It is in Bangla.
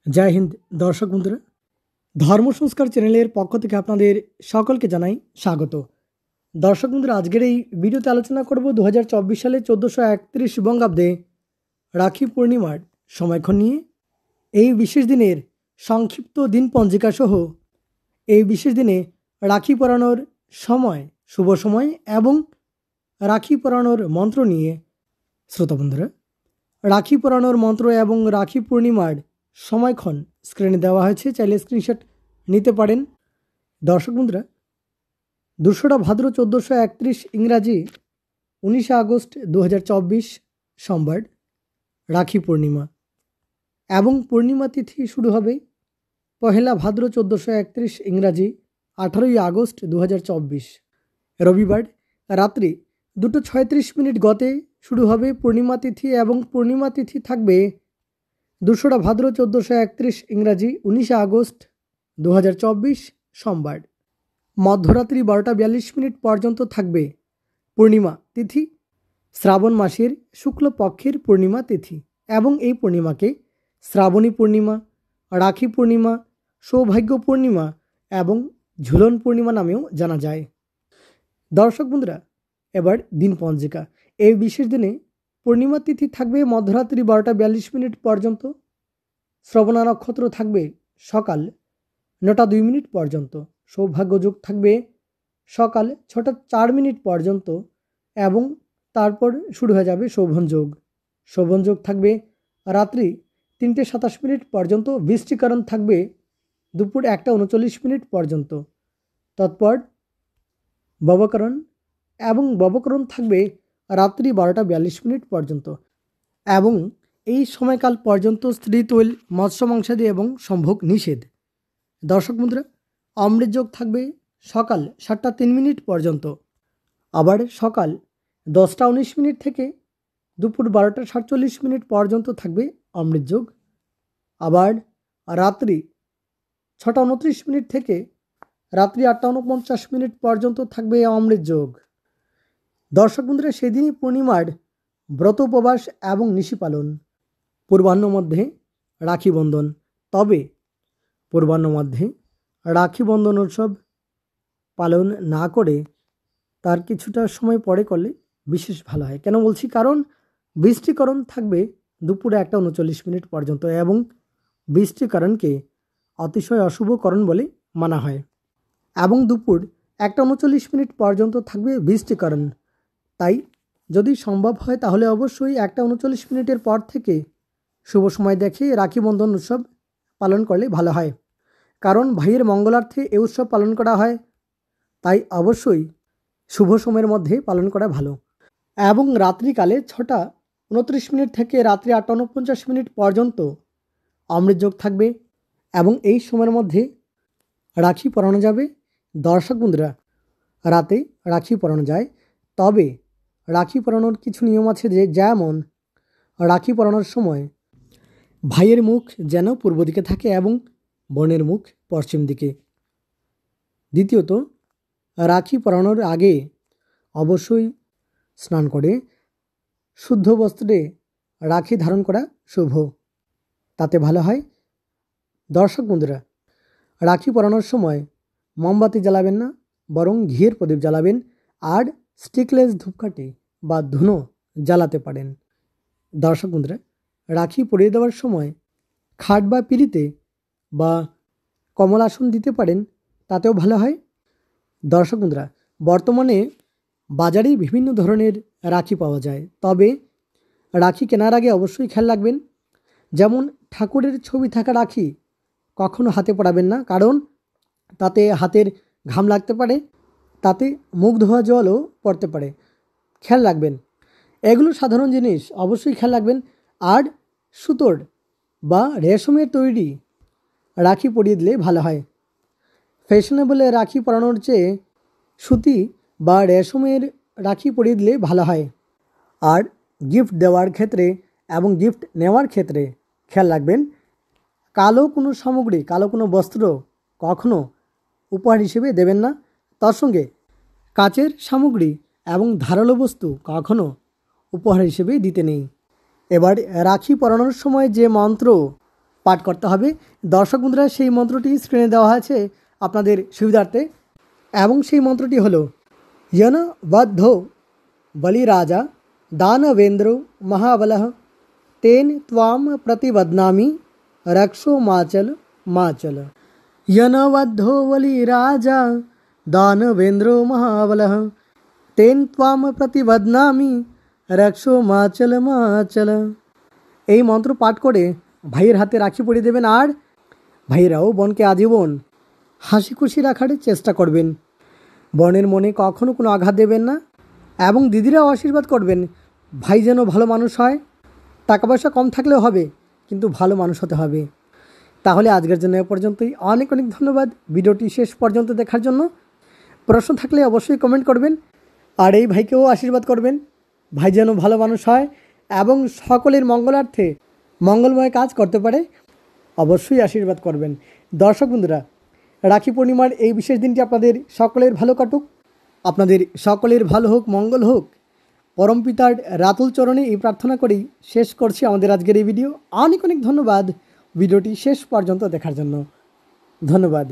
জয় হিন্দ দর্শক বন্ধুরা, ধর্ম সংস্কার চ্যানেলের পক্ষ থেকে আপনাদের সকলকে জানাই স্বাগত। দর্শক বন্ধুরা, আজকের এই ভিডিওতে আলোচনা করব 2024 সালে 1431 বঙ্গাব্দে রাখি পূর্ণিমার সময়ক্ষণ নিয়ে। এই বিশেষ দিনের সংক্ষিপ্ত দিন পঞ্জিকা সহ এই বিশেষ দিনে রাখি পরানোর সময়, শুভ সময় এবং রাখি পরানোর মন্ত্র নিয়ে। শ্রোতা বন্ধুরা, রাখি পরানোর মন্ত্র এবং রাখি পূর্ণিমার সময়ক্ষণ স্ক্রিনে দেওয়া হয়েছে, চাইলে স্ক্রিনশট নিতে পারেন। দর্শক বন্ধুরা, 2রা ভাদ্র 1431 ইংরাজি 19 আগস্ট 2024 সোমবার রাখি পূর্ণিমা এবং পূর্ণিমা তিথি শুরু হবে 1 ভাদ্র 1431 ইংরাজি 18 আগস্ট 2024 রবিবার রাত্রি 2:36 গতে শুরু হবে পূর্ণিমা তিথি এবং পূর্ণিমা তিথি থাকবে 2রা ভাদ্র 1431 ইংরাজি 19 আগস্ট 2024 সোমবার মধ্যরাত্রি 12:42 পর্যন্ত থাকবে পূর্ণিমা তিথি। শ্রাবণ মাসের শুক্লপক্ষের পূর্ণিমা তিথি এবং এই পূর্ণিমাকে শ্রাবণী পূর্ণিমা, রাখি পূর্ণিমা, সৌভাগ্য পূর্ণিমা এবং ঝুলন পূর্ণিমা নামেও জানা যায়। দর্শক বন্ধুরা, এবার দিন পঞ্জিকা। এই বিশেষ দিনে পূর্ণিমা তিথি থাকবে মধ্যরাত্রি 12:42 পর্যন্ত। শ্রবণা নক্ষত্র থাকবে সকাল 9টা 2 পর্যন্ত। সৌভাগ্য যোগ থাকবে সকাল 6টা 4 পর্যন্ত এবং তারপর শুরু হয়ে যাবে শোভন যোগ। শোভন যোগ থাকবে রাত্রি 3টে 27 পর্যন্ত। বৃষ্টিকরণ থাকবে দুপুর 1টা 39 পর্যন্ত। তৎপর ববকরণ এবং ববকরণ থাকবে রাত্রি 12টা 42 পর্যন্ত এবং এই সময়কাল পর্যন্ত স্ত্রী তৈল, মৎস্য মাংসাদি এবং সম্ভোগ নিষেধ। দর্শক বন্ধুরা, অমৃত যোগ থাকবে সকাল 7টা 3 পর্যন্ত। আবার সকাল 10টা 19 থেকে দুপুর 12টা 47 পর্যন্ত থাকবে অমৃত যোগ। আবার রাত্রি 6টা 29 থেকে রাত্রি 8টা 49 পর্যন্ত থাকবে অমৃত যোগ। দর্শক বন্ধুরা, সেদিনই পূর্ণিমার ব্রত উপবাস এবং নিশি পালন। পূর্বাহ্ন মধ্যে রাখি বন্ধন। তবে পূর্বাহ্ন মধ্যে রাখি বন্ধন উৎসব পালন না করে তার কিছুটা সময় পরে করলে বিশেষ ভালো হয়। কেন বলছি? কারণ বৃষ্টিকরণ থাকবে দুপুর 1টা 39 পর্যন্ত এবং বৃষ্টিকরণকে অতিশয় অশুভকরণ বলে মানা হয় এবং দুপুর 1টা 39 পর্যন্ত থাকবে বৃষ্টিকরণ। তাই যদি সম্ভব হয় তাহলে অবশ্যই 1টা 39 পর থেকে শুভ সময় দেখে রাখি বন্ধন উৎসব পালন করলে ভালো হয়। কারণ ভাইয়ের মঙ্গলার্থে এই উৎসব পালন করা হয়, তাই অবশ্যই শুভ সময়ের মধ্যে পালন করা ভালো। এবং রাত্রিকালে 6টা 29 থেকে রাত্রি 8টা 49 পর্যন্ত অমৃত যোগ থাকবে এবং এই সময়ের মধ্যে রাখি পরানো যাবে। দর্শক বন্ধুরা, রাতে রাখি পরানো যায়, তবে রাখি পরানোর কিছু নিয়ম আছে, যেমন রাখি পরানোর সময় ভাইয়ের মুখ যেন পূর্ব দিকে থাকে এবং বোনের মুখ পশ্চিম দিকে। দ্বিতীয়ত, রাখি পরানোর আগে অবশ্যই স্নান করে শুদ্ধ বস্ত্রে রাখি ধারণ করা শুভ, তাতে ভালো হয়। দর্শক বন্ধুরা, রাখি পরানোর সময় মোমবাতি জ্বালাবেন না, বরং ঘিয়ের প্রদীপ জ্বালাবেন আর স্টিকলেস ধূপকাঠি বা ধুনো জ্বালাতে পারেন। দর্শক বন্ধুরা, রাখি পরিয়ে দেওয়ার সময় খাট বা পিঁড়িতে বা কমলাসন দিতে পারেন, তাতেও ভালো হয়। দর্শক বন্ধুরা, বর্তমানে বাজারে বিভিন্ন ধরনের রাখি পাওয়া যায়, তবে রাখি কেনার আগে অবশ্যই খেয়াল রাখবেন, যেমন ঠাকুরের ছবি থাকা রাখি কখনো হাতে পরাবেন না, কারণ তাতে হাতের ঘাম লাগতে পারে, তাতে মুখ ধোয়া জলও পড়তে পারে। খেয়াল রাখবেন, এগুলো সাধারণ জিনিস, অবশ্যই খেয়াল রাখবেন। আর সুতোর বা রেশমের তৈরি রাখি পরিয়ে দিলে ভালো হয়। ফ্যাশনেবল রাখি পরানোর চেয়ে সুতি বা রেশমের রাখি পরিয়ে দিলে ভালো হয়। আর গিফট দেওয়ার ক্ষেত্রে এবং গিফট নেওয়ার ক্ষেত্রে খেয়াল রাখবেন, কালো কোনো সামগ্রী, কালো কোনো বস্ত্র কখনো উপহার হিসেবে দেবেন না। তার সঙ্গে কাচের সামগ্রী এবং ধারালো বস্তু কখনো উপহার হিসেবে দিতে নেই। এবার রাখি পরানোর সময় যে মন্ত্র পাঠ করতে হবে। দর্শক বন্ধুরা, সেই মন্ত্রটি স্ক্রিনে দেওয়া আছে আপনাদের সুবিধার্থে, এবং সেই মন্ত্রটি হলো यन बद्धो बलिराजा दानवेन्द्रो महाबलः तेन त्वाम प्रतिबध्नामि रक्षो माचल माचल। यन बद्धो बलिराजा दानवेन्द्रो महाबलः तेन त्वाम प्रतिबध्नामि रक्षो माचल माचल। এই মন্ত্র পাঠ করে ভাইয়ের হাতে রাখি পরিয়ে দেবেন, আর ভাইয়েরাও বোনকে আজীবন হাসি খুশি রাখার চেষ্টা করবেন। বোনের মনে কখনো কোনো আঘাত দেবেন না, এবং দিদিরাও আশীর্বাদ করবেন ভাই যেন ভালো মানুষ হয়। টাকা পয়সা কম থাকলেও হবে, কিন্তু ভালো মানুষ হতে হবে। তাহলে আজকের জন্য এ পর্যন্তই। অনেক অনেক ধন্যবাদ ভিডিওটি শেষ পর্যন্ত দেখার জন্য। প্রশ্ন থাকলে অবশ্যই কমেন্ট করবেন, আর এই ভাইকেও আশীর্বাদ করবেন ভাই যেন ভালো মানুষ হয় এবং সকলের মঙ্গলার্থে মঙ্গলময় কাজ করতে পারে। অবশ্যই আশীর্বাদ করবেন। দর্শক বন্ধুরা, রাখি পূর্ণিমার এই বিশেষ দিনটি আপনাদের সকলের ভালো কাটুক, আপনাদের সকলের ভালো হোক, মঙ্গল হোক। পরমপিতার রাতুল চরণে এই প্রার্থনা করেই শেষ করছি আমাদের আজকের এই ভিডিও। অনেক অনেক ধন্যবাদ ভিডিওটি শেষ পর্যন্ত দেখার জন্য। ধন্যবাদ।